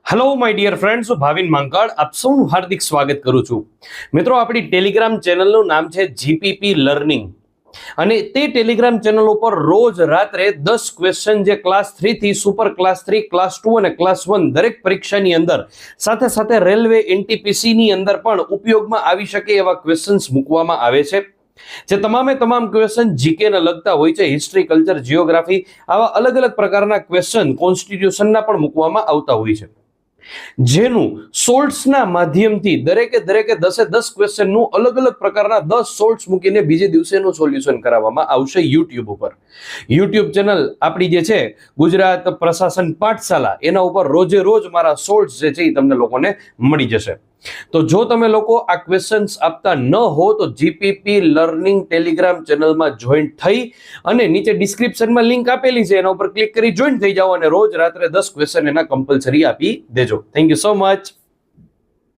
Hello my dear friends, હું ભાવિન માંકડ આપ સૌનું હાર્દિક સ્વાગત કરું છું. મિત્રો, આપણી ટેલિગ્રામ ચેનલનું નામ છે જીપીપી લર્નિંગ અને તે ટેલિગ્રામ ચેનલ ઉપર રોજ રાત્રે 10 ક્વેશ્ચન જે ક્લાસ 3 થી સુપર ક્લાસ 3, ક્લાસ 2 અને ક્લાસ 1 દરેક પરીક્ષાની અંદર સાથે સાથે રેલવે એનટીપીસી ની અંદર પણ ઉપયોગમાં આવી શકે એવા ક્વેશ્ચન્સ મૂકવામાં આવે છે. જે તમામ ક્વેશ્ચન જીકે ને લગતા હોય છે, હિસ્ટ્રી, કલ્ચર, જીઓગ્રાફી, આવા અલગ અલગ પ્રકારના ક્વેશ્ચન કોન્સ્ટિટ્યુશનના પણ મૂકવામાં આવતા હોય છે. જેનું સોલ્ટ્સના માધ્યમથી દરેકે 10 ક્વેશ્ચનનું અલગ અલગ પ્રકારના 10 સોલ્ટ્સ મૂકીને બીજે દિવસેનું સોલ્યુશન કરાવવામાં આવશે યુટ્યુબ ઉપર. યુટ્યુબ ચેનલ આપણી જે છે ગુજરાત પ્રશાસન પાઠશાલા, એના ઉપર રોજે રોજ મારા સોલ્ટ્સ જે છે એ તમને લોકોને મળી જશે. તો જો તમે લોકો આ ક્વેશ્ચન્સ આપતા ન હો તો જીપીપી લર્નિંગ ટેલિગ્રામ ચેનલમાં જોઈન થઈ અને નીચે ડિસ્ક્રિપ્શનમાં લિંક આપેલી છે, એના ઉપર ક્લિક કરી જોઈન થઈ જાઓ અને રોજ રાત્રે 10 ક્વેશ્ચન એના કમ્પલસરી આપી દેજો. Thank you so much.